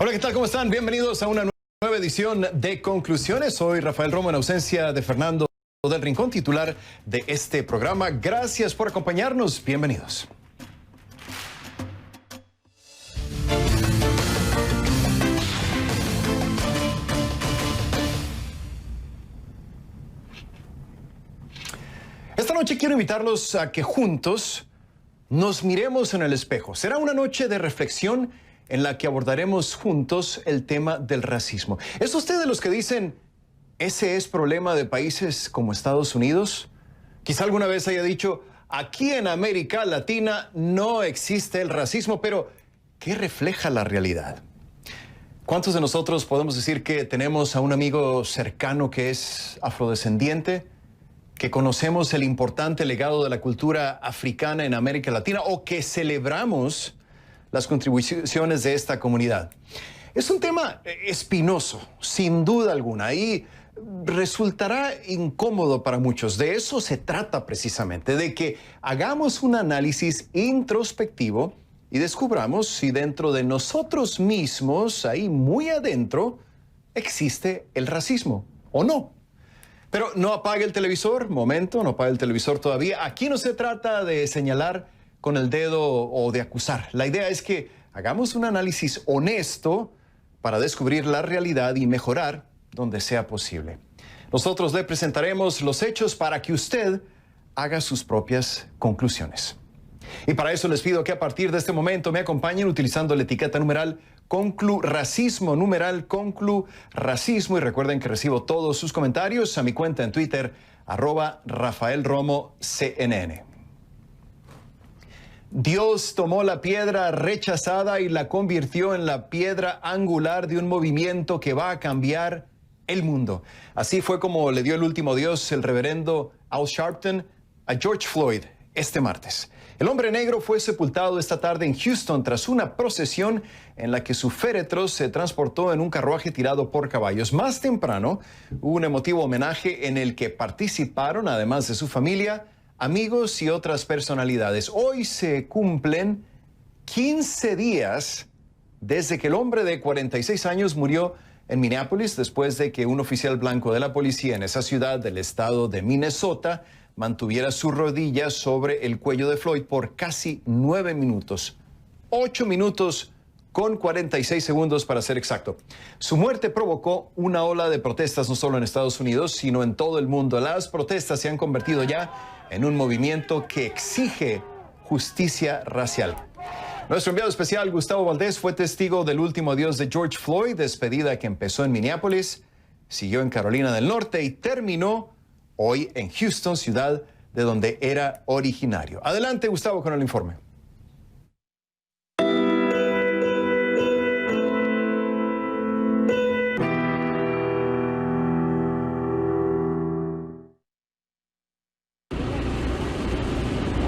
Hola, ¿qué tal? ¿Cómo están? Bienvenidos a una nueva edición de Conclusiones. Soy Rafael Romo, en ausencia de Fernando del Rincón, titular de este programa. Gracias por acompañarnos. Bienvenidos. Esta noche quiero invitarlos a que juntos nos miremos en el espejo. Será una noche de reflexión en la que abordaremos juntos el tema del racismo. ¿Es usted de los que dicen, ese es problema de países como Estados Unidos? Quizá alguna vez haya dicho, aquí en América Latina no existe el racismo, pero ¿qué refleja la realidad? ¿Cuántos de nosotros podemos decir que tenemos a un amigo cercano que es afrodescendiente? ¿Que conocemos el importante legado de la cultura africana en América Latina o que celebramos las contribuciones de esta comunidad? Es un tema espinoso, sin duda alguna, y resultará incómodo para muchos. De eso se trata precisamente, de que hagamos un análisis introspectivo y descubramos si dentro de nosotros mismos, ahí muy adentro, existe el racismo o no. Pero no apague el televisor, momento, no apague el televisor todavía. Aquí no se trata de señalar con el dedo o de acusar. La idea es que hagamos un análisis honesto para descubrir la realidad y mejorar donde sea posible. Nosotros le presentaremos los hechos para que usted haga sus propias conclusiones. Y para eso les pido que a partir de este momento me acompañen utilizando la etiqueta numeral ConcluRacismo, numeral ConcluRacismo, y recuerden que recibo todos sus comentarios a mi cuenta en Twitter, @RafaelRomoCNN. Dios tomó la piedra rechazada y la convirtió en la piedra angular de un movimiento que va a cambiar el mundo. Así fue como le dio el último adiós el reverendo Al Sharpton a George Floyd este martes. El hombre negro fue sepultado esta tarde en Houston tras una procesión en la que su féretro se transportó en un carruaje tirado por caballos. Más temprano hubo un emotivo homenaje en el que participaron, además de su familia, amigos y otras personalidades. Hoy se cumplen 15 días desde que el hombre de 46 años murió en Minneapolis después de que un oficial blanco de la policía en esa ciudad del estado de Minnesota mantuviera su rodilla sobre el cuello de Floyd por casi 9 minutos. 8 minutos con 46 segundos para ser exacto. Su muerte provocó una ola de protestas no solo en Estados Unidos, sino en todo el mundo. Las protestas se han convertido ya en un movimiento que exige justicia racial. Nuestro enviado especial, Gustavo Valdés, fue testigo del último adiós de George Floyd, despedida que empezó en Minneapolis, siguió en Carolina del Norte y terminó hoy en Houston, ciudad de donde era originario. Adelante, Gustavo, con el informe.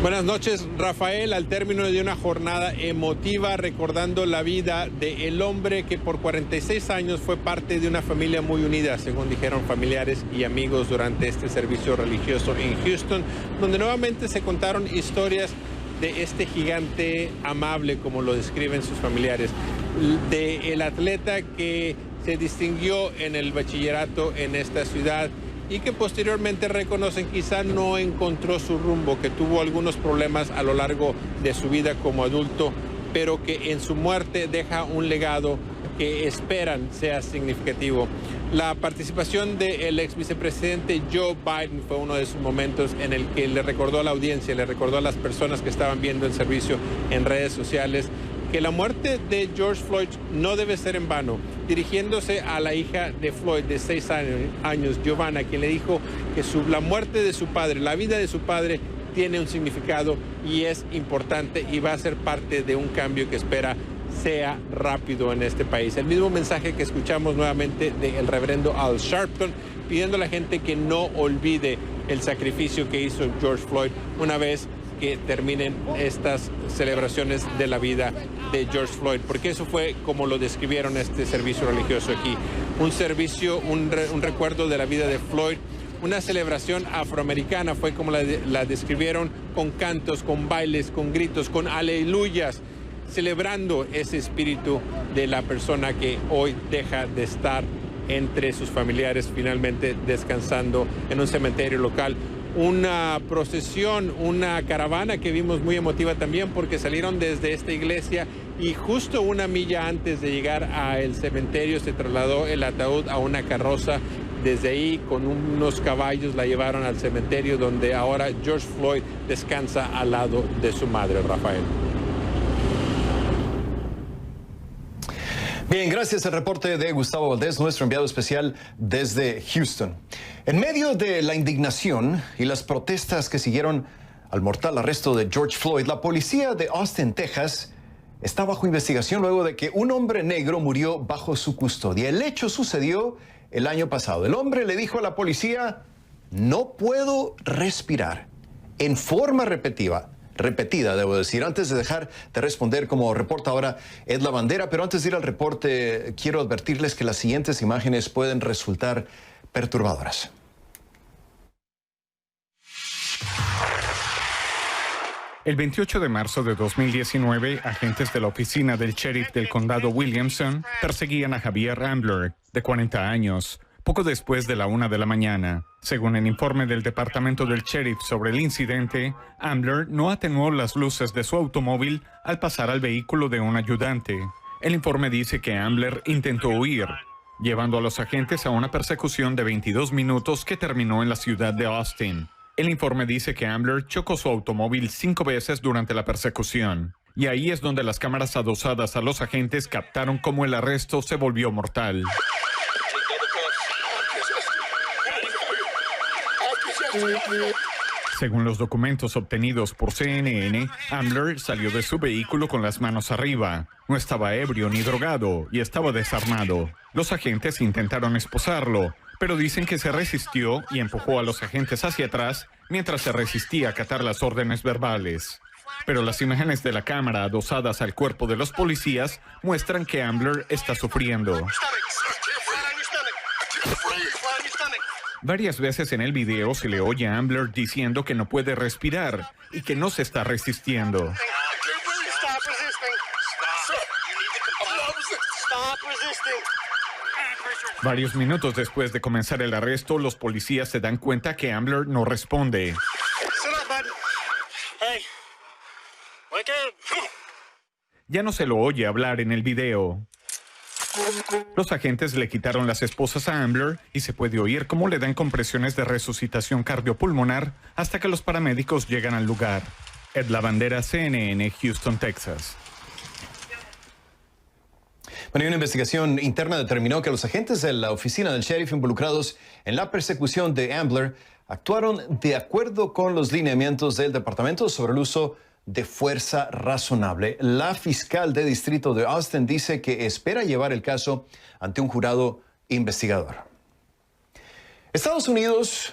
Buenas noches, Rafael. Al término de una jornada emotiva recordando la vida del hombre que por 46 años fue parte de una familia muy unida, según dijeron familiares y amigos durante este servicio religioso en Houston, donde nuevamente se contaron historias de este gigante amable, como lo describen sus familiares, del atleta que se distinguió en el bachillerato en esta ciudad y que posteriormente reconocen quizá no encontró su rumbo, que tuvo algunos problemas a lo largo de su vida como adulto, pero que en su muerte deja un legado que esperan sea significativo. La participación del ex vicepresidente Joe Biden fue uno de sus momentos en el que le recordó a la audiencia, le recordó a las personas que estaban viendo el servicio en redes sociales que la muerte de George Floyd no debe ser en vano, dirigiéndose a la hija de Floyd de 6 años, Giovanna, quien le dijo que la muerte de su padre, la vida de su padre, tiene un significado y es importante y va a ser parte de un cambio que espera sea rápido en este país. El mismo mensaje que escuchamos nuevamente del reverendo Al Sharpton, pidiendo a la gente que no olvide el sacrificio que hizo George Floyd una vez que terminen estas celebraciones de la vida de George Floyd, porque eso fue como lo describieron este servicio religioso aquí. Un servicio, un recuerdo de la vida de Floyd, una celebración afroamericana, fue como la describieron, con cantos, con bailes, con gritos, con aleluyas. celebrando ese espíritu de la persona que hoy deja de estar entre sus familiares, finalmente descansando en un cementerio local. Una procesión, una caravana que vimos muy emotiva también, porque salieron desde esta iglesia y justo una milla antes de llegar al cementerio se trasladó el ataúd a una carroza. Desde ahí, con unos caballos, la llevaron al cementerio donde ahora George Floyd descansa al lado de su madre, Rafael. Bien, gracias al reporte de Gustavo Valdés, nuestro enviado especial desde Houston. En medio de la indignación y las protestas que siguieron al mortal arresto de George Floyd, la policía de Austin, Texas, está bajo investigación luego de que un hombre negro murió bajo su custodia. El hecho sucedió el año pasado. El hombre le dijo a la policía: "No puedo respirar", en forma repetida, debo decir. Antes de dejar de responder, como reporta ahora Ed Lavandera, pero antes de ir al reporte, quiero advertirles que las siguientes imágenes pueden resultar perturbadoras. El 28 de marzo de 2019, agentes de la oficina del sheriff del condado Williamson perseguían a Javier Ambler, de 40 años, poco después de la 1 de la mañana. Según el informe del departamento del sheriff sobre el incidente, Ambler no atenuó las luces de su automóvil al pasar al vehículo de un ayudante. El informe dice que Ambler intentó huir, llevando a los agentes a una persecución de 22 minutos que terminó en la ciudad de Austin. El informe dice que Ambler chocó su automóvil 5 veces durante la persecución. Y ahí es donde las cámaras adosadas a los agentes captaron cómo el arresto se volvió mortal. Según los documentos obtenidos por CNN, Ambler salió de su vehículo con las manos arriba. No estaba ebrio ni drogado y estaba desarmado. Los agentes intentaron esposarlo, pero dicen que se resistió y empujó a los agentes hacia atrás mientras se resistía a acatar las órdenes verbales. Pero las imágenes de la cámara adosadas al cuerpo de los policías muestran que Ambler está sufriendo. Varias veces en el video se le oye a Ambler diciendo que no puede respirar y que no se está resistiendo. Varios minutos después de comenzar el arresto, los policías se dan cuenta que Ambler no responde. Ya no se lo oye hablar en el video. Los agentes le quitaron las esposas a Ambler y se puede oír cómo le dan compresiones de resucitación cardiopulmonar hasta que los paramédicos llegan al lugar. Ed Lavandera, CNN, Houston, Texas. Bueno, y una investigación interna determinó que los agentes de la oficina del sheriff involucrados en la persecución de Ambler actuaron de acuerdo con los lineamientos del departamento sobre el uso de fuerza razonable. La fiscal de distrito de Austin dice que espera llevar el caso ante un jurado investigador. Estados Unidos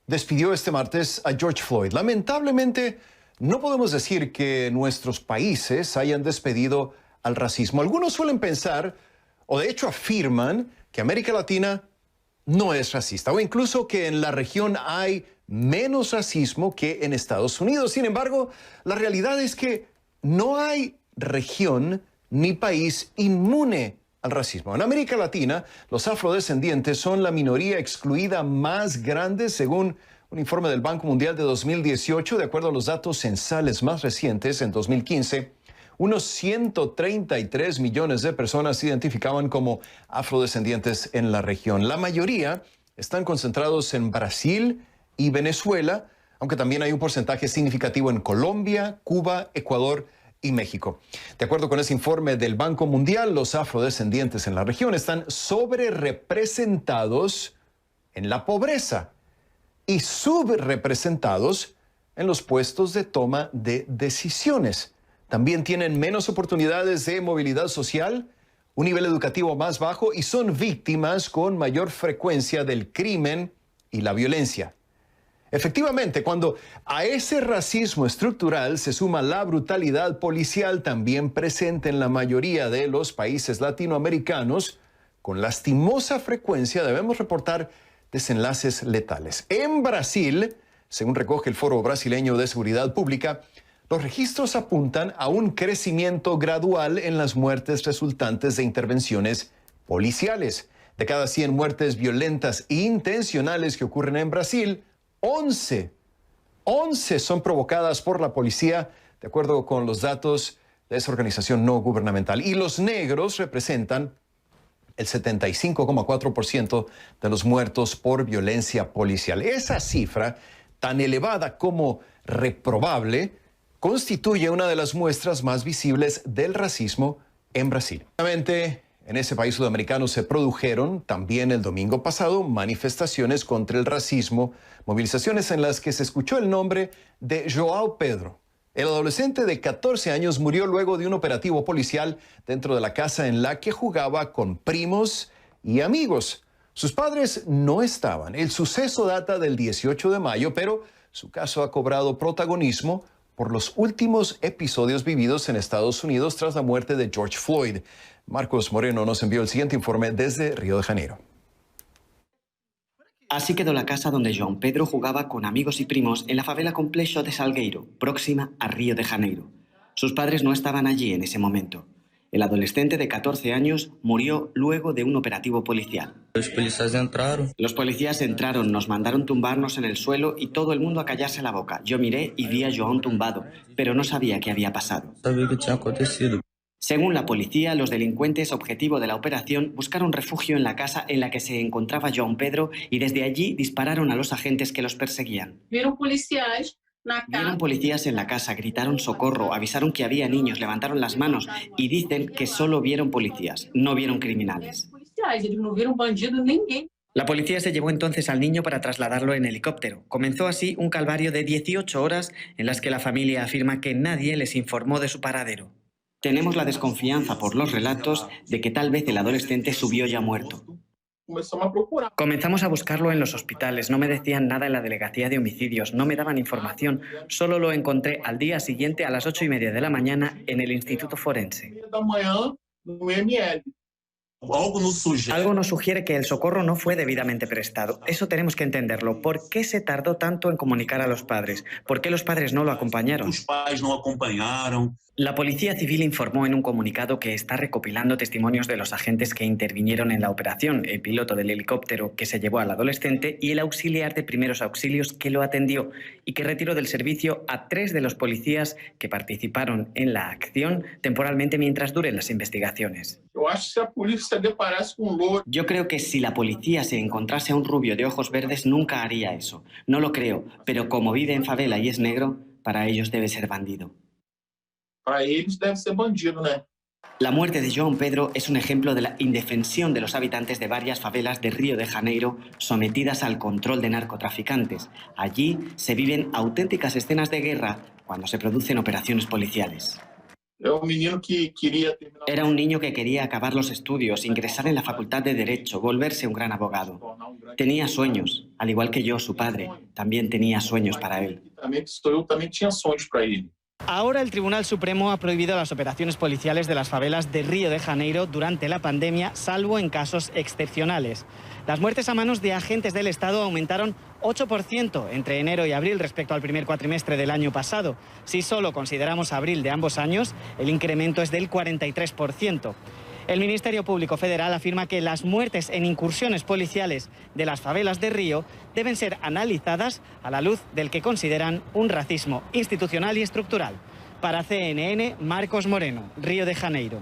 despidió este martes a George Floyd. Lamentablemente, no podemos decir que nuestros países hayan despedido al racismo. Algunos suelen pensar, o de hecho afirman, que América Latina no es racista, o incluso que en la región hay menos racismo que en Estados Unidos. Sin embargo, la realidad es que no hay región ni país inmune al racismo. En América Latina, los afrodescendientes son la minoría excluida más grande, según un informe del Banco Mundial de 2018. De acuerdo a los datos censales más recientes, en 2015, unos 133 millones de personas se identificaban como afrodescendientes en la región. La mayoría están concentrados en Brasil y Venezuela, aunque también hay un porcentaje significativo en Colombia, Cuba, Ecuador y México. De acuerdo con ese informe del Banco Mundial, los afrodescendientes en la región están sobrerepresentados en la pobreza y subrepresentados en los puestos de toma de decisiones. También tienen menos oportunidades de movilidad social, un nivel educativo más bajo y son víctimas con mayor frecuencia del crimen y la violencia. Efectivamente, cuando a ese racismo estructural se suma la brutalidad policial también presente en la mayoría de los países latinoamericanos, con lastimosa frecuencia debemos reportar desenlaces letales. En Brasil, según recoge el Foro Brasileño de Seguridad Pública, los registros apuntan a un crecimiento gradual en las muertes resultantes de intervenciones policiales. De cada 100 muertes violentas e intencionales que ocurren en Brasil, 11 son provocadas por la policía, de acuerdo con los datos de esa organización no gubernamental. Y los negros representan el 75,4% de los muertos por violencia policial. Esa cifra, tan elevada como reprobable, constituye una de las muestras más visibles del racismo en Brasil. Obviamente, en ese país sudamericano se produjeron también el domingo pasado manifestaciones contra el racismo, movilizaciones en las que se escuchó el nombre de João Pedro. El adolescente de 14 años murió luego de un operativo policial dentro de la casa en la que jugaba con primos y amigos. Sus padres no estaban. El suceso data del 18 de mayo, pero su caso ha cobrado protagonismo por los últimos episodios vividos en Estados Unidos tras la muerte de George Floyd. Marcos Moreno nos envió el siguiente informe desde Río de Janeiro. Así quedó la casa donde João Pedro jugaba con amigos y primos en la favela Complexo de Salgueiro, próxima a Río de Janeiro. Sus padres no estaban allí en ese momento. El adolescente de 14 años murió luego de un operativo policial. Los policías entraron, nos mandaron tumbarnos en el suelo y todo el mundo a callarse la boca. Yo miré y vi a João tumbado, pero no sabía qué había pasado. Según la policía, los delincuentes objetivo de la operación buscaron refugio en la casa en la que se encontraba João Pedro y desde allí dispararon a los agentes que los perseguían. Vieron policías en la casa, gritaron socorro, avisaron que había niños, levantaron las manos y dicen que solo vieron policías, no vieron criminales. La policía se llevó entonces al niño para trasladarlo en helicóptero. Comenzó así un calvario de 18 horas en las que la familia afirma que nadie les informó de su paradero. Tenemos la desconfianza por los relatos de que tal vez el adolescente subió ya muerto. Comenzamos a buscarlo en los hospitales, no me decían nada en la delegación de homicidios, no me daban información, solo lo encontré al día siguiente a las 8:30 de la mañana en el Instituto Forense. Algo nos sugiere que el socorro no fue debidamente prestado. Eso tenemos que entenderlo. ¿Por qué se tardó tanto en comunicar a los padres? ¿Por qué los padres no lo acompañaron? La Policía Civil informó en un comunicado que está recopilando testimonios de los agentes que intervinieron en la operación, el piloto del helicóptero que se llevó al adolescente y el auxiliar de primeros auxilios que lo atendió y que retiró del servicio a 3 de los policías que participaron en la acción temporalmente mientras duren las investigaciones. Yo creo que si la policía se encontrase a un rubio de ojos verdes nunca haría eso. No lo creo, pero como vive en favela y es negro, para ellos debe ser bandido. Para ellos debe ser bandido, ¿no? La muerte de João Pedro es un ejemplo de la indefensión de los habitantes de varias favelas de Río de Janeiro sometidas al control de narcotraficantes. Allí se viven auténticas escenas de guerra cuando se producen operaciones policiales. Era un niño que quería acabar los estudios, ingresar en la facultad de Derecho, volverse un gran abogado. Tenía sueños, al igual que yo, su padre, también tenía sueños para él. Ahora el Tribunal Supremo ha prohibido las operaciones policiales de las favelas de Río de Janeiro durante la pandemia, salvo en casos excepcionales. Las muertes a manos de agentes del Estado aumentaron 8% entre enero y abril respecto al primer cuatrimestre del año pasado. Si solo consideramos abril de ambos años, el incremento es del 43%. El Ministerio Público Federal afirma que las muertes en incursiones policiales de las favelas de Río deben ser analizadas a la luz del que consideran un racismo institucional y estructural. Para CNN, Marcos Moreno, Río de Janeiro.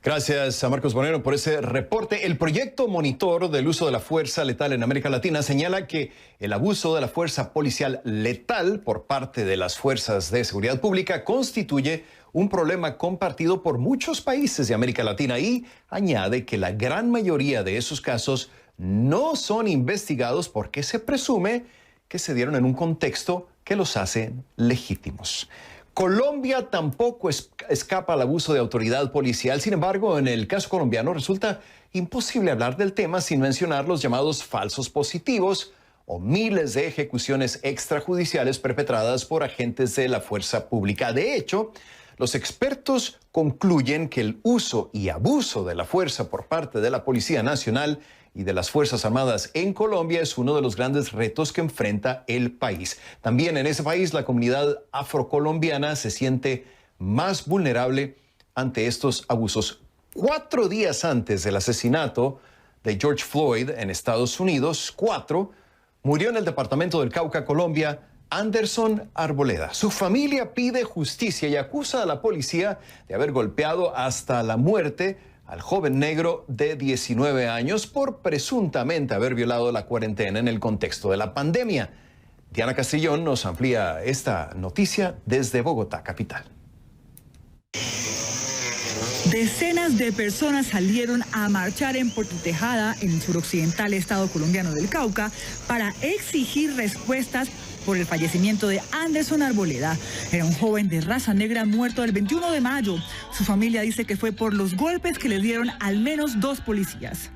Gracias a Marcos Moreno por ese reporte. El proyecto monitor del uso de la fuerza letal en América Latina señala que el abuso de la fuerza policial letal por parte de las fuerzas de seguridad pública constituye un problema compartido por muchos países de América Latina y añade que la gran mayoría de esos casos no son investigados porque se presume que se dieron en un contexto que los hace legítimos. Colombia tampoco escapa al abuso de autoridad policial. Sin embargo, en el caso colombiano resulta imposible hablar del tema sin mencionar los llamados falsos positivos o miles de ejecuciones extrajudiciales perpetradas por agentes de la fuerza pública. De hecho, Los expertos concluyen que el uso y abuso de la fuerza por parte de la Policía Nacional y de las Fuerzas Armadas en Colombia es uno de los grandes retos que enfrenta el país. También en ese país la comunidad afrocolombiana se siente más vulnerable ante estos abusos. 4 días antes del asesinato de George Floyd en Estados Unidos, murió en el departamento del Cauca, Colombia, Anderson Arboleda. Su familia pide justicia y acusa a la policía de haber golpeado hasta la muerte al joven negro de 19 años por presuntamente haber violado la cuarentena en el contexto de la pandemia. Diana Castrillón nos amplía esta noticia desde Bogotá, capital. Decenas de personas salieron a marchar en Puerto Tejada, en el suroccidental estado colombiano del Cauca, para exigir respuestas por el fallecimiento de Anderson Arboleda. Era un joven de raza negra muerto el 21 de mayo. Su familia dice que fue por los golpes que le dieron al menos 2 policías.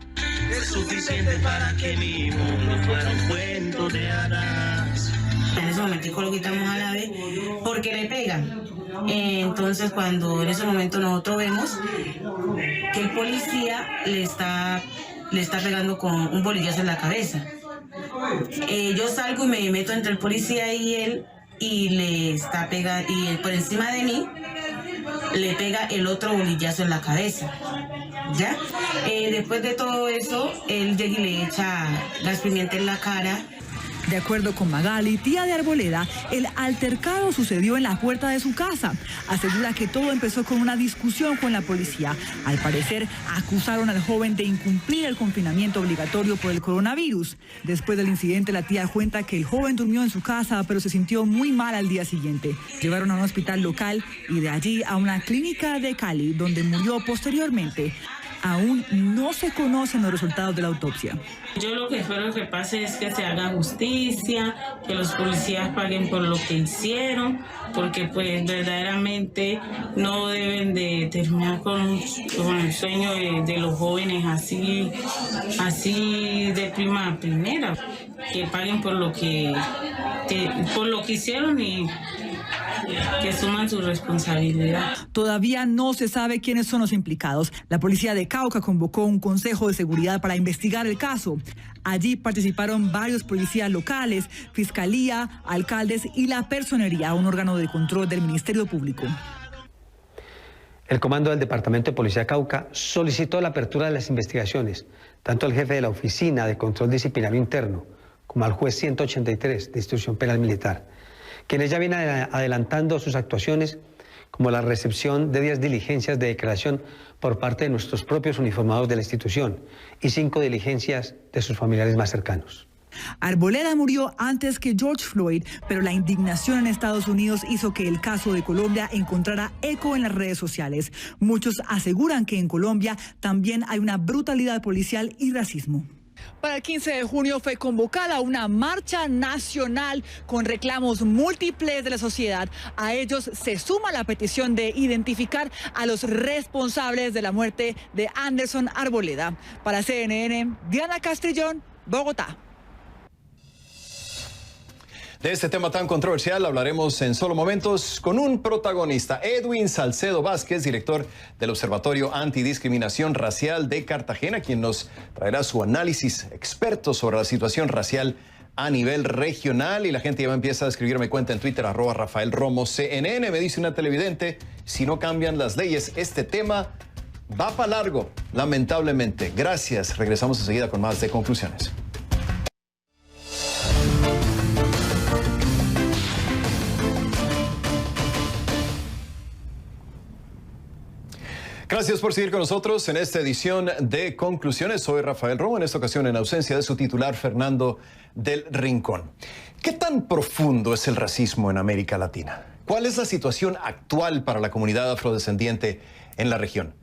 Es suficiente para que mi mundo fuera un cuento de hadas. En ese momento lo quitamos a la vez porque le pegan. Entonces cuando en ese momento nosotros vemos que el policía le está pegando con un bolillazo en la cabeza. Yo salgo y me meto entre el policía y él y le está pegando, y por encima de mí le pega el otro bolillazo en la cabeza. ¿Ya? Después de todo eso, él llega y le echa gas pimienta en la cara. De acuerdo con Magali, tía de Arboleda, el altercado sucedió en la puerta de su casa. Asegura que todo empezó con una discusión con la policía. Al parecer, acusaron al joven de incumplir el confinamiento obligatorio por el coronavirus. Después del incidente, la tía cuenta que el joven durmió en su casa, pero se sintió muy mal al día siguiente. Llevaron a un hospital local y de allí a una clínica de Cali, donde murió posteriormente. Aún no se conocen los resultados de la autopsia. Yo lo que espero que pase es que se haga justicia, que los policías paguen por lo que hicieron, porque pues verdaderamente no deben de terminar con el sueño de los jóvenes así de primera, que paguen por lo que hicieron y que suman su responsabilidad. Todavía no se sabe quiénes son los implicados. La policía de Cauca convocó un consejo de seguridad para investigar el caso. Allí participaron varios policías locales, fiscalía, alcaldes y la personería, un órgano de control del Ministerio Público. El comando del Departamento de Policía Cauca solicitó la apertura de las investigaciones, tanto al jefe de la Oficina de Control Disciplinario Interno como al juez 183 de Instrucción Penal Militar, quienes ya vienen adelantando sus actuaciones, como la recepción de 10 diligencias de declaración por parte de nuestros propios uniformados de la institución y 5 diligencias de sus familiares más cercanos. Arboleda murió antes que George Floyd, pero la indignación en Estados Unidos hizo que el caso de Colombia encontrara eco en las redes sociales. Muchos aseguran que en Colombia también hay una brutalidad policial y racismo. Para el 15 de junio fue convocada una marcha nacional con reclamos múltiples de la sociedad. A ellos se suma la petición de identificar a los responsables de la muerte de Anderson Arboleda. Para CNN, Diana Castrillón, Bogotá. De este tema tan controversial hablaremos en solo momentos con un protagonista, Edwin Salcedo Vázquez, director del Observatorio Antidiscriminación Racial de Cartagena, quien nos traerá su análisis experto sobre la situación racial a nivel regional. Y la gente ya me empieza a escribirme cuenta en Twitter, @RafaelRomoCNN. Me dice una televidente, si no cambian las leyes, este tema va para largo, lamentablemente. Gracias, regresamos enseguida con más de Conclusiones. Gracias por seguir con nosotros en esta edición de Conclusiones. Soy Rafael Romo, en esta ocasión en ausencia de su titular Fernando del Rincón. ¿Qué tan profundo es el racismo en América Latina? ¿Cuál es la situación actual para la comunidad afrodescendiente en la región?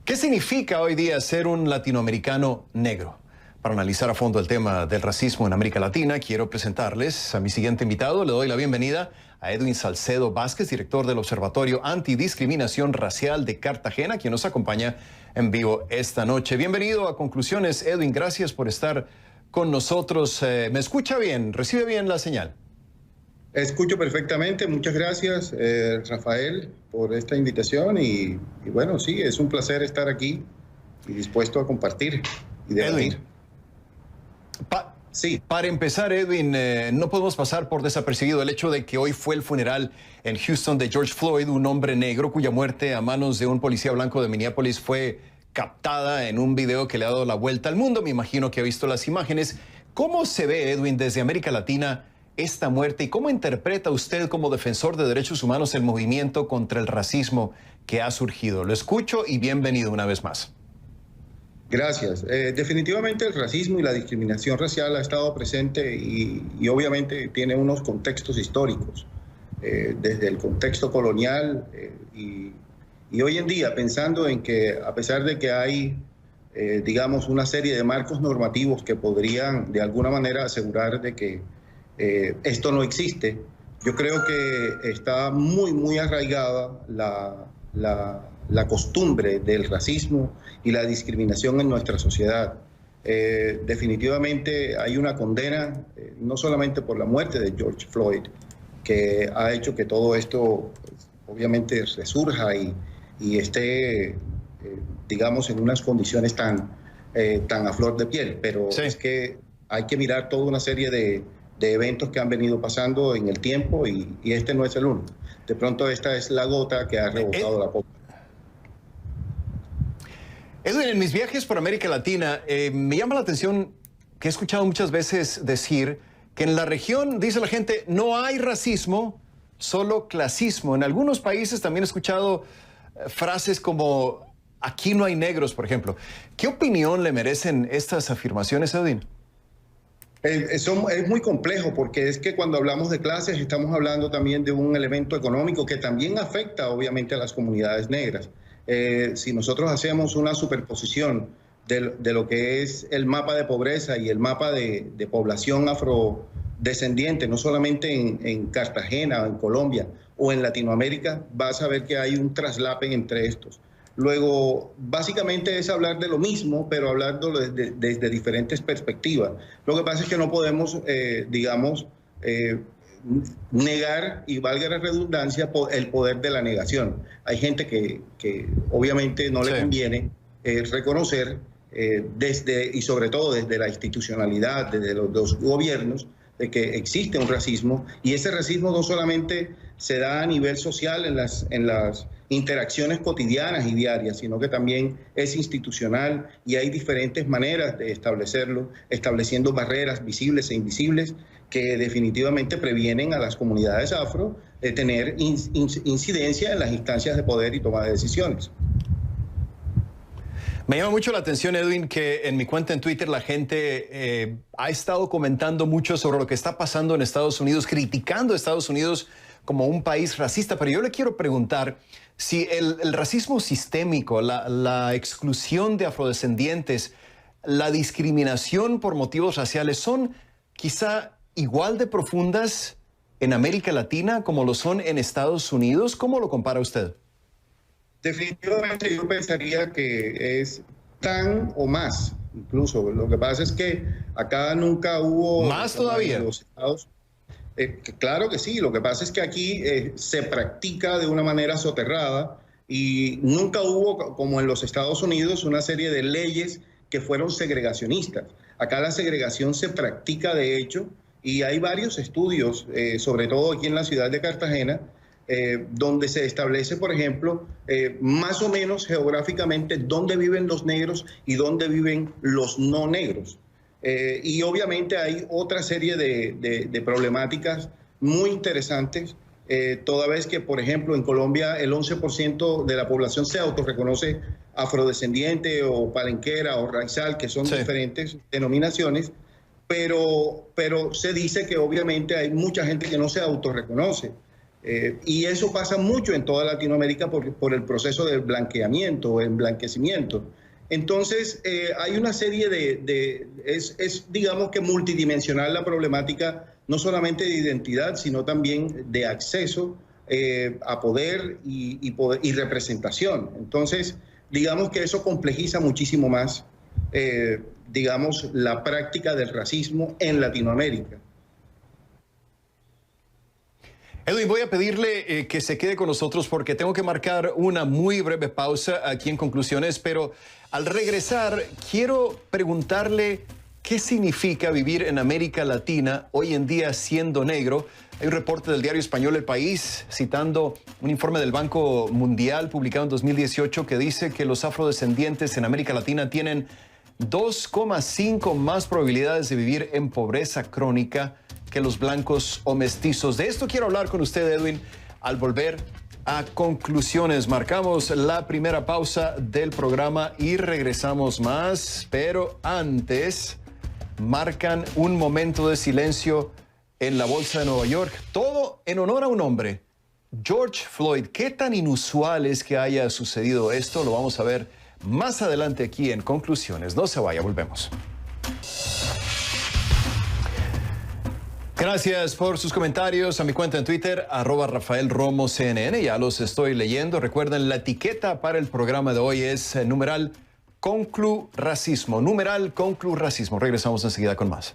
¿Qué significa hoy día ser un latinoamericano negro? Para analizar a fondo el tema del racismo en América Latina, quiero presentarles a mi siguiente invitado. Le doy la bienvenida a Edwin Salcedo Vázquez, director del Observatorio Antidiscriminación Racial de Cartagena, quien nos acompaña en vivo esta noche. Bienvenido a Conclusiones, Edwin. Gracias por estar con nosotros. ¿Me escucha bien? ¿Recibe bien la señal? Escucho perfectamente. Muchas gracias, Rafael, por esta invitación y bueno, sí, es un placer estar aquí y dispuesto a compartir y debatir. Sí. Para empezar, Edwin, no podemos pasar por desapercibido el hecho de que hoy fue el funeral en Houston de George Floyd, un hombre negro cuya muerte a manos de un policía blanco de Minneapolis fue captada en un video que le ha dado la vuelta al mundo. Me imagino que ha visto las imágenes. ¿Cómo se ve, Edwin, desde América Latina esta muerte y cómo interpreta usted como defensor de derechos humanos el movimiento contra el racismo que ha surgido? Lo escucho y bienvenido una vez más. Gracias. Definitivamente el racismo y la discriminación racial ha estado presente y obviamente tiene unos contextos históricos, desde el contexto colonial y hoy en día pensando en que a pesar de que hay, digamos, una serie de marcos normativos que podrían de alguna manera asegurar de que esto no existe, yo creo que está muy arraigada la costumbre del racismo y la discriminación en nuestra sociedad. Definitivamente hay una condena, no solamente por la muerte de George Floyd, que ha hecho que todo esto pues, obviamente resurja y esté, digamos, en unas condiciones tan a flor de piel, pero sí, es que hay que mirar toda una serie de eventos que han venido pasando en el tiempo y este no es el uno. De pronto esta es la gota que ha rebosado la copa. Edwin, en mis viajes por América Latina, me llama la atención que he escuchado muchas veces decir que en la región, dice la gente, no hay racismo, solo clasismo. En algunos países también he escuchado frases como, aquí no hay negros, por ejemplo. ¿Qué opinión le merecen estas afirmaciones, Edwin? Es muy complejo porque es que cuando hablamos de clases estamos hablando también de un elemento económico que también afecta obviamente a las comunidades negras. Si nosotros hacemos una superposición de lo que es el mapa de pobreza y el mapa de población afrodescendiente, no solamente en Cartagena, en Colombia o en Latinoamérica, vas a ver que hay un traslape entre estos. Luego, básicamente es hablar de lo mismo, pero hablarlo desde diferentes perspectivas. Lo que pasa es que no podemos, digamos, negar, y valga la redundancia, el poder de la negación. Hay gente que obviamente no le conviene reconocer y sobre todo desde la institucionalidad, desde los gobiernos, de que existe un racismo, y ese racismo no solamente se da a nivel social en las interacciones cotidianas y diarias, sino que también es institucional y hay diferentes maneras de establecerlo, estableciendo barreras visibles e invisibles que definitivamente previenen a las comunidades afro de tener incidencia en las instancias de poder y toma de decisiones. Me llama mucho la atención, Edwin, que en mi cuenta en Twitter la gente ha estado comentando mucho sobre lo que está pasando en Estados Unidos, criticando a Estados Unidos como un país racista, pero yo le quiero preguntar si el racismo sistémico, la exclusión de afrodescendientes, la discriminación por motivos raciales son quizá igual de profundas en América Latina como lo son en Estados Unidos. ¿Cómo lo compara usted? Definitivamente yo pensaría que es tan o más, incluso. Lo que pasa es que acá nunca hubo... ¿Más todavía? En los Estados, claro que sí, lo que pasa es que aquí se practica de una manera soterrada y nunca hubo, como en los Estados Unidos, una serie de leyes que fueron segregacionistas. Acá la segregación se practica de hecho y hay varios estudios, sobre todo aquí en la ciudad de Cartagena, donde se establece, por ejemplo, más o menos geográficamente dónde viven los negros y dónde viven los no negros. Y obviamente hay otra serie de problemáticas muy interesantes, toda vez que, por ejemplo, en Colombia el 11% de la población se autorreconoce afrodescendiente o palenquera o raizal, que son diferentes denominaciones, pero se dice que obviamente hay mucha gente que no se autorreconoce. Y eso pasa mucho en toda Latinoamérica por el proceso del blanqueamiento o emblanquecimiento. Entonces, hay una serie es digamos que multidimensional la problemática, no solamente de identidad, sino también de acceso a poder y representación. Entonces, digamos que eso complejiza muchísimo más, digamos, la práctica del racismo en Latinoamérica. Edwin, voy a pedirle que se quede con nosotros porque tengo que marcar una muy breve pausa aquí en Conclusiones, pero al regresar quiero preguntarle qué significa vivir en América Latina hoy en día siendo negro. Hay un reporte del diario español El País citando un informe del Banco Mundial publicado en 2018 que dice que los afrodescendientes en América Latina tienen 2,5 más probabilidades de vivir en pobreza crónica que los blancos o mestizos. De esto quiero hablar con usted, Edwin, al volver a Conclusiones. Marcamos la primera pausa del programa y regresamos más, pero antes marcan un momento de silencio en la Bolsa de Nueva York, todo en honor a un hombre, George Floyd. ¿Qué tan inusual es que haya sucedido esto? Lo vamos a ver más adelante aquí en Conclusiones. No se vaya, volvemos. Gracias por sus comentarios a mi cuenta en Twitter, @RafaelRomoCNN. Ya los estoy leyendo. Recuerden, la etiqueta para el programa de hoy es numeral Conclu-Racismo. Numeral Conclu-Racismo. Regresamos enseguida con más.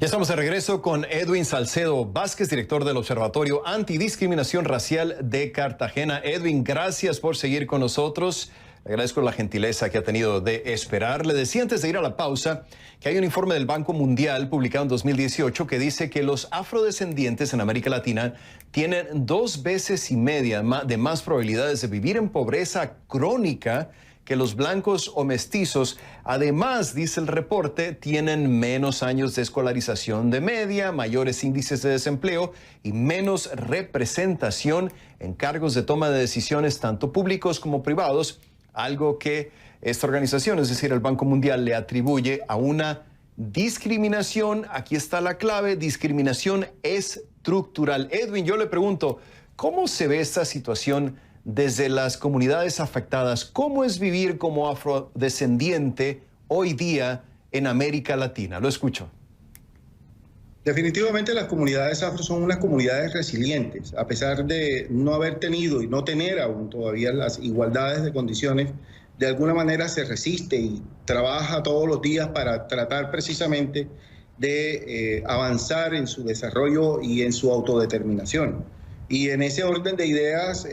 Ya estamos de regreso con Edwin Salcedo Vázquez, director del Observatorio Antidiscriminación Racial de Cartagena. Edwin, gracias por seguir con nosotros. Le agradezco la gentileza que ha tenido de esperar. Le decía antes de ir a la pausa que hay un informe del Banco Mundial publicado en 2018 que dice que los afrodescendientes en América Latina tienen 2,5 veces de más probabilidades de vivir en pobreza crónica que los blancos o mestizos. Además, dice el reporte, tienen menos años de escolarización de media, mayores índices de desempleo y menos representación en cargos de toma de decisiones tanto públicos como privados, algo que esta organización, es decir, el Banco Mundial, le atribuye a una discriminación. Aquí está la clave: discriminación estructural. Edwin, yo le pregunto, ¿cómo se ve esta situación desde las comunidades afectadas? ¿Cómo es vivir como afrodescendiente hoy día en América Latina? Lo escucho. Definitivamente las comunidades afro son unas comunidades resilientes, a pesar de no haber tenido y no tener aún todavía las igualdades de condiciones. De alguna manera se resiste y trabaja todos los días para tratar precisamente de avanzar en su desarrollo y en su autodeterminación. Y en ese orden de ideas,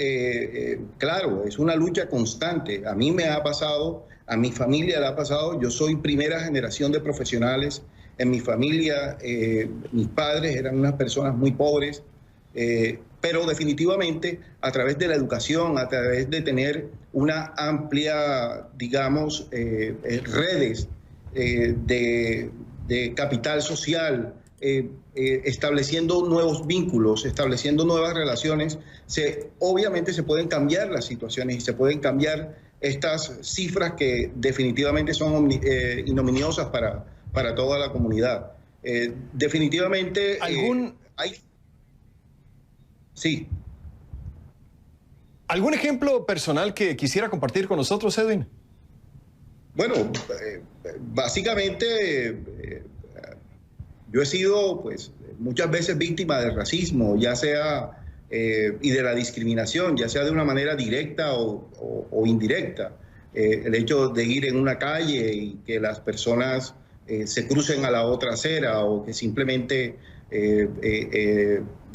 claro, es una lucha constante. A mí me ha pasado, a mi familia le ha pasado. Yo soy primera generación de profesionales. En mi familia, mis padres eran unas personas muy pobres, pero definitivamente a través de la educación, a través de tener una amplia, digamos, redes de capital social, estableciendo nuevos vínculos, estableciendo nuevas relaciones, obviamente se pueden cambiar las situaciones y se pueden cambiar estas cifras que definitivamente son ignominiosas para toda la comunidad. Definitivamente Sí. ¿Algún ejemplo personal que quisiera compartir con nosotros, Edwin? Bueno, básicamente yo he sido pues muchas veces víctima del racismo, ya sea y de la discriminación, ya sea de una manera directa o indirecta. El hecho de ir en una calle y que las personas se crucen a la otra acera, o que simplemente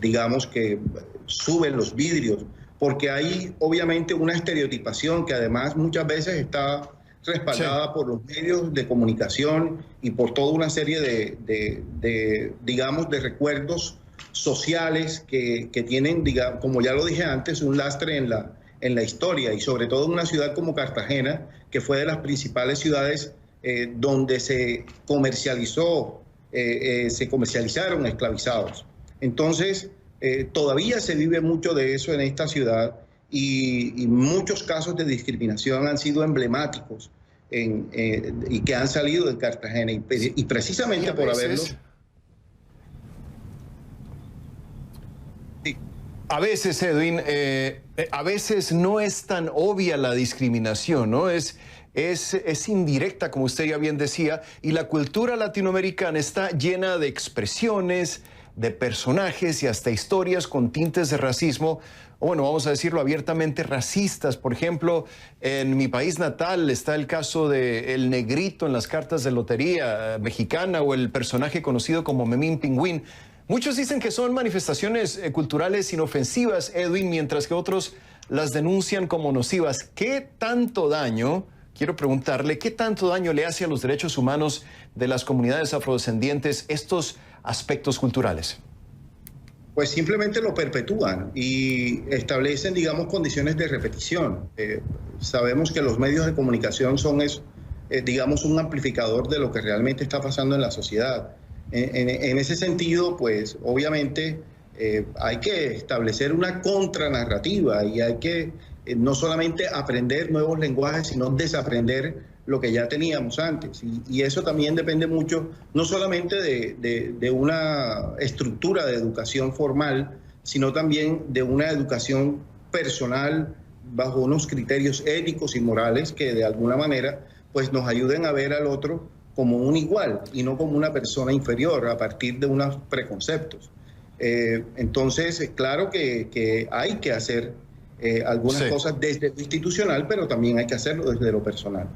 digamos que suben los vidrios, porque hay obviamente una estereotipación que además muchas veces está respaldada por los medios de comunicación y por toda una serie digamos, de recuerdos sociales que tienen, digamos, como ya lo dije antes, un lastre en la historia, y sobre todo en una ciudad como Cartagena, que fue de las principales ciudades donde se comercializaron esclavizados. Entonces, todavía se vive mucho de eso en esta ciudad, y muchos casos de discriminación han sido emblemáticos y que han salido de Cartagena, y precisamente por haberlos... A veces, Edwin, a veces no es tan obvia la discriminación, ¿no? Es indirecta, como usted ya bien decía, y la cultura latinoamericana está llena de expresiones, de personajes y hasta historias con tintes de racismo, o bueno, vamos a decirlo abiertamente, racistas. Por ejemplo, en mi país natal está el caso de El Negrito en las cartas de lotería mexicana o el personaje conocido como Memín Pingüín. Muchos dicen que son manifestaciones culturales inofensivas, Edwin, mientras que otros las denuncian como nocivas. ¿Qué tanto daño, quiero preguntarle, qué tanto daño le hace a los derechos humanos de las comunidades afrodescendientes estos aspectos culturales? Pues simplemente lo perpetúan y establecen, digamos, condiciones de repetición. Sabemos que los medios de comunicación son, digamos, un amplificador de lo que realmente está pasando en la sociedad. En ese sentido, pues, obviamente, hay que establecer una contranarrativa y hay que no solamente aprender nuevos lenguajes, sino desaprender lo que ya teníamos antes. Y eso también depende mucho, no solamente de una estructura de educación formal, sino también de una educación personal bajo unos criterios éticos y morales que de alguna manera pues nos ayuden a ver al otro como un igual y no como una persona inferior a partir de unos preconceptos. Entonces, claro que hay que hacer algunas cosas desde lo institucional, pero también hay que hacerlo desde lo personal.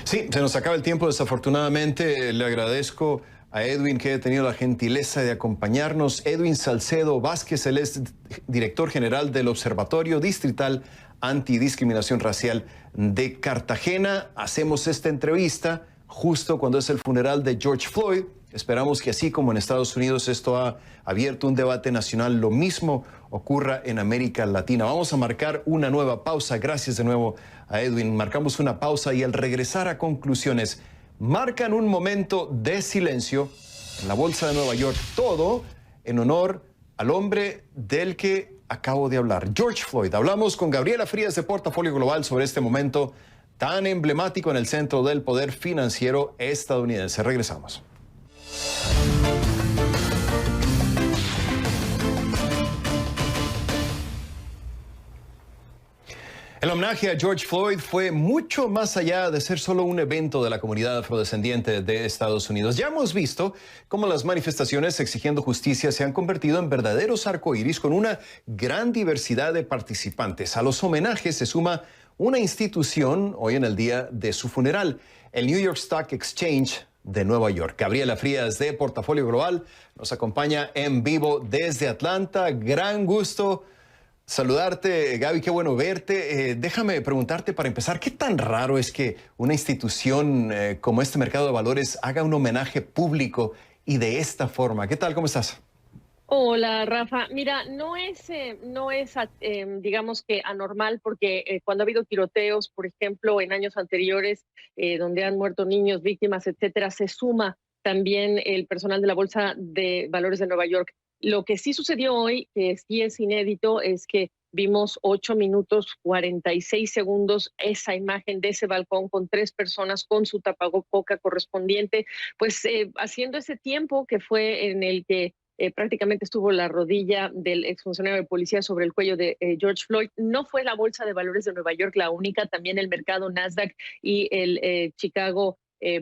Sí, se nos acaba el tiempo desafortunadamente. Le agradezco a Edwin que haya tenido la gentileza de acompañarnos. Edwin Salcedo Vázquez, él es director general del Observatorio Distrital Antidiscriminación Racial de Cartagena. Hacemos esta entrevista justo cuando es el funeral de George Floyd. Esperamos que así como en Estados Unidos esto ha abierto un debate nacional, lo mismo ocurra en América Latina. Vamos a marcar una nueva pausa. Gracias de nuevo a Edwin. Marcamos una pausa y al regresar a conclusiones, marcan un momento de silencio en la Bolsa de Nueva York. Todo en honor al hombre del que acabo de hablar, George Floyd. Hablamos con Gabriela Frías de Portafolio Global sobre este momento tan emblemático en el centro del poder financiero estadounidense. Regresamos. El homenaje a George Floyd fue mucho más allá de ser solo un evento de la comunidad afrodescendiente de Estados Unidos. Ya hemos visto cómo las manifestaciones exigiendo justicia se han convertido en verdaderos arcoíris con una gran diversidad de participantes. A los homenajes se suma una institución hoy en el día de su funeral, el New York Stock Exchange de Nueva York. Gabriela Frías de Portafolio Global nos acompaña en vivo desde Atlanta. Gran gusto saludarte, Gaby, qué bueno verte. Déjame preguntarte para empezar, ¿qué tan raro es que una institución como este mercado de valores haga un homenaje público y de esta forma? ¿Qué tal? ¿Cómo estás? Hola, Rafa. Mira, no es digamos que anormal porque cuando ha habido tiroteos, por ejemplo, en años anteriores, donde han muerto niños, víctimas, etcétera, se suma también el personal de la Bolsa de Valores de Nueva York. Lo que sí sucedió hoy, que sí es inédito, es que vimos 8 minutos 46 segundos esa imagen de ese balcón con 3 personas con su tapaboca correspondiente, pues haciendo ese tiempo que fue en el que prácticamente estuvo la rodilla del exfuncionario de policía sobre el cuello de George Floyd. No fue la Bolsa de Valores de Nueva York la única, también el mercado Nasdaq y el Chicago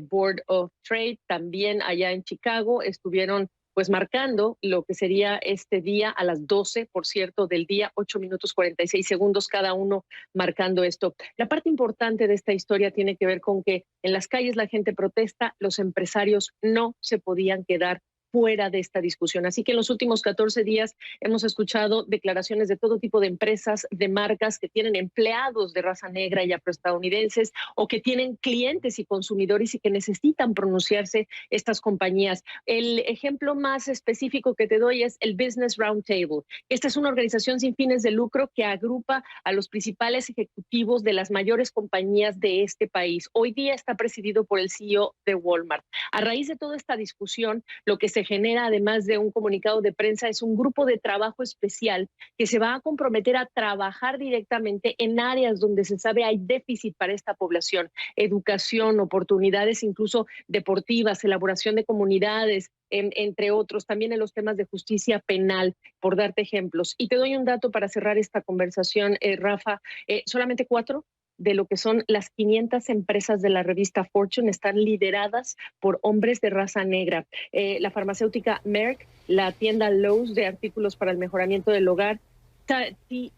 Board of Trade, también allá en Chicago, estuvieron pues marcando lo que sería este día a las 12, por cierto, del día, 8 minutos 46 segundos cada uno marcando esto. La parte importante de esta historia tiene que ver con que en las calles la gente protesta, los empresarios no se podían quedar fuera de esta discusión. Así que en los últimos 14 días hemos escuchado declaraciones de todo tipo de empresas, de marcas que tienen empleados de raza negra y afroestadounidenses o que tienen clientes y consumidores y que necesitan pronunciarse estas compañías. El ejemplo más específico que te doy es el Business Roundtable. Esta es una organización sin fines de lucro que agrupa a los principales ejecutivos de las mayores compañías de este país. Hoy día está presidido por el CEO de Walmart. A raíz de toda esta discusión, lo que se genera, además de un comunicado de prensa, es un grupo de trabajo especial que se va a comprometer a trabajar directamente en áreas donde se sabe hay déficit para esta población: educación, oportunidades incluso deportivas, elaboración de comunidades, entre otros, también en los temas de justicia penal, por darte ejemplos. Y te doy un dato para cerrar esta conversación, Rafa, solamente 4 de lo que son las 500 empresas de la revista Fortune están lideradas por hombres de raza negra. La farmacéutica Merck, la tienda Lowe's de artículos para el mejoramiento del hogar, TIAA,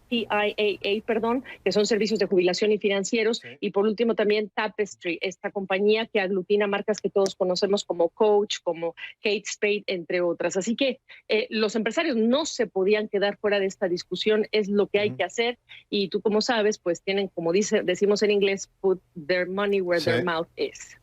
que son servicios de jubilación y financieros, sí. Y por último también Tapestry, esta compañía que aglutina marcas que todos conocemos como Coach, como Kate Spade, entre otras. Así que los empresarios no se podían quedar fuera de esta discusión, es lo que hay que hacer, y tú como sabes, pues tienen, como decimos en inglés, put their money where their mouth is.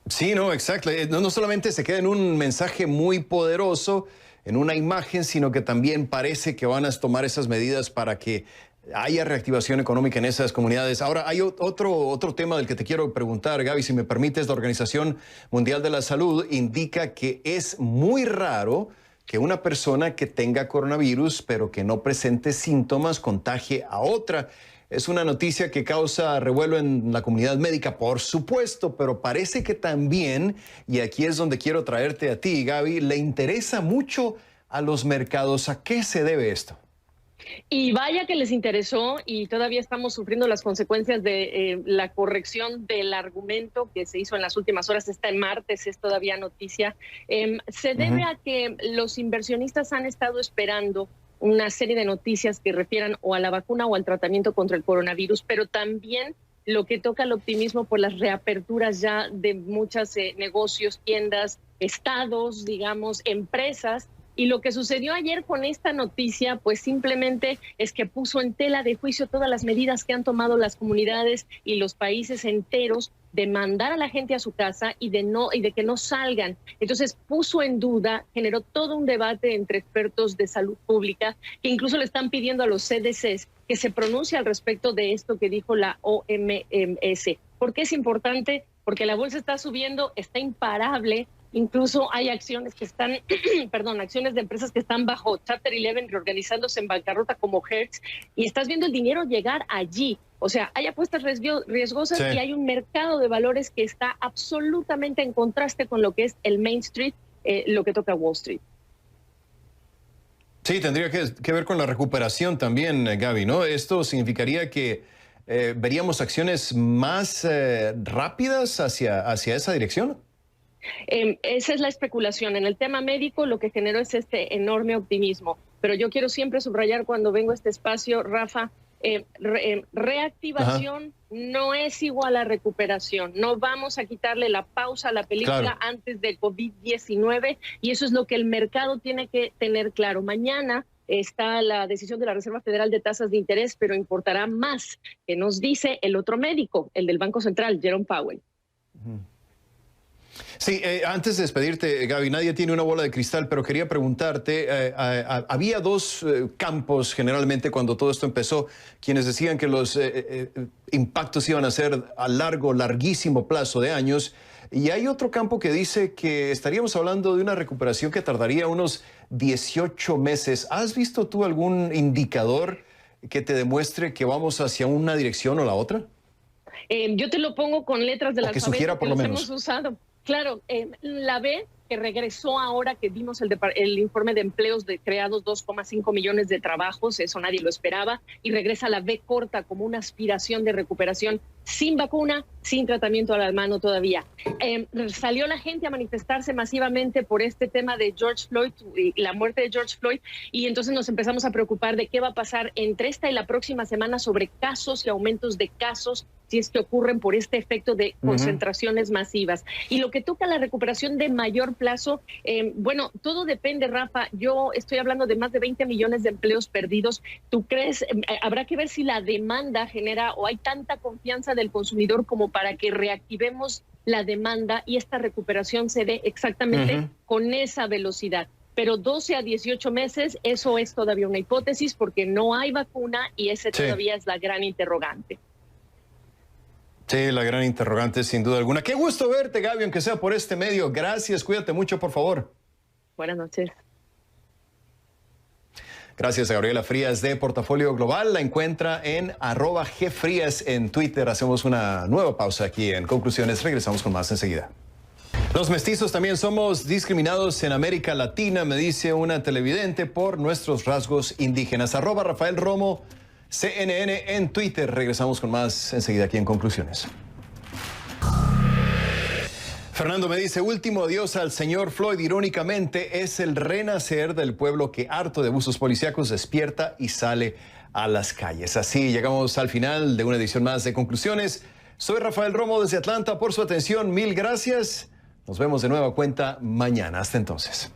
Sí, no, exacto. No solamente se queda en un mensaje muy poderoso, en una imagen, sino que también parece que van a tomar esas medidas para que haya reactivación económica en esas comunidades. Ahora, hay otro tema del que te quiero preguntar, Gaby, si me permites. La Organización Mundial de la Salud indica que es muy raro que una persona que tenga coronavirus, pero que no presente síntomas, contagie a otra. Es una noticia que causa revuelo en la comunidad médica, por supuesto, pero parece que también, y aquí es donde quiero traerte a ti, Gaby, le interesa mucho a los mercados. ¿A qué se debe esto? Y vaya que les interesó, y todavía estamos sufriendo las consecuencias de la corrección del argumento que se hizo en las últimas horas. Este martes es todavía noticia. Se debe a que los inversionistas han estado esperando una serie de noticias que refieran o a la vacuna o al tratamiento contra el coronavirus, pero también lo que toca al optimismo por las reaperturas ya de muchos negocios, tiendas, estados, digamos, empresas. Y lo que sucedió ayer con esta noticia, pues simplemente es que puso en tela de juicio todas las medidas que han tomado las comunidades y los países enteros de mandar a la gente a su casa y de que no salgan. Entonces puso en duda, generó todo un debate entre expertos de salud pública que incluso le están pidiendo a los CDCs que se pronuncie al respecto de esto que dijo la OMS. ¿Por qué es importante? Porque la bolsa está subiendo, está imparable. Incluso hay acciones que están, acciones de empresas que están bajo Chapter 11 reorganizándose en bancarrota como Hertz, y estás viendo el dinero llegar allí. O sea, hay apuestas riesgosas, sí. Y hay un mercado de valores que está absolutamente en contraste con lo que es el Main Street, lo que toca Wall Street. Sí, tendría que ver con la recuperación también, Gaby, ¿no? Esto significaría que veríamos acciones más rápidas hacia esa dirección. Esa es la especulación. En el tema médico lo que generó es este enorme optimismo. Pero yo quiero siempre subrayar cuando vengo a este espacio, Rafa, reactivación no es igual a recuperación. No vamos a quitarle la pausa a la película antes de COVID-19, y eso es lo que el mercado tiene que tener claro. Mañana está la decisión de la Reserva Federal de tasas de interés, pero importará más que nos dice el otro médico, el del Banco Central, Jerome Powell. Sí, antes de despedirte, Gaby, nadie tiene una bola de cristal, pero quería preguntarte, había dos campos generalmente cuando todo esto empezó, quienes decían que los impactos iban a ser a larguísimo plazo de años, y hay otro campo que dice que estaríamos hablando de una recuperación que tardaría unos 18 meses. ¿Has visto tú algún indicador que te demuestre que vamos hacia una dirección o la otra? Yo te lo pongo con letras del alfabeto que sugiera por lo menos hemos usado. Claro, la B, que regresó ahora que vimos el informe de empleos creados 2,5 millones de trabajos, eso nadie lo esperaba, y regresa la B corta como una aspiración de recuperación sin vacuna, sin tratamiento a la mano todavía. Salió la gente a manifestarse masivamente por este tema de George Floyd, la muerte de George Floyd, y entonces nos empezamos a preocupar de qué va a pasar entre esta y la próxima semana sobre casos y aumentos de casos, si es que ocurren por este efecto de concentraciones masivas. Y lo que toca la recuperación de mayor plazo, bueno, todo depende, Rafa. Yo estoy hablando de más de 20 millones de empleos perdidos. ¿Tú crees? Habrá que ver si la demanda genera o hay tanta confianza del consumidor como para que reactivemos la demanda y esta recuperación se dé exactamente con esa velocidad. Pero 12 a 18 meses, eso es todavía una hipótesis porque no hay vacuna y ese todavía es la gran interrogante. Sí, la gran interrogante sin duda alguna. Qué gusto verte, Gaby, aunque sea por este medio. Gracias, cuídate mucho, por favor. Buenas noches. Gracias a Gabriela Frías de Portafolio Global. La encuentra en @gfrías en Twitter. Hacemos una nueva pausa aquí en Conclusiones. Regresamos con más enseguida. Los mestizos también somos discriminados en América Latina, me dice una televidente, por nuestros rasgos indígenas. @Rafael Romo CNN en Twitter. Regresamos con más enseguida aquí en Conclusiones. Fernando me dice, último adiós al señor Floyd. Irónicamente, es el renacer del pueblo que, harto de abusos policíacos, despierta y sale a las calles. Así llegamos al final de una edición más de Conclusiones. Soy Rafael Romo desde Atlanta. Por su atención, mil gracias. Nos vemos de nueva cuenta mañana. Hasta entonces.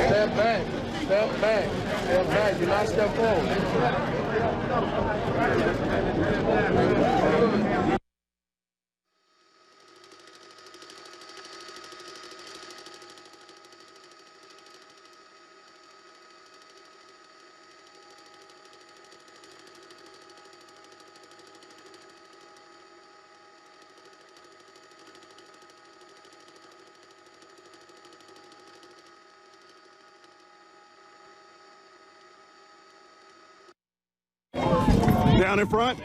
Step back. Step back. Step back. Do not step forward. Down in front.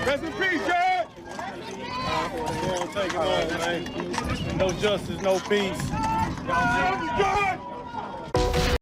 Rest in peace, Judge. Take it on, man. No justice, no peace.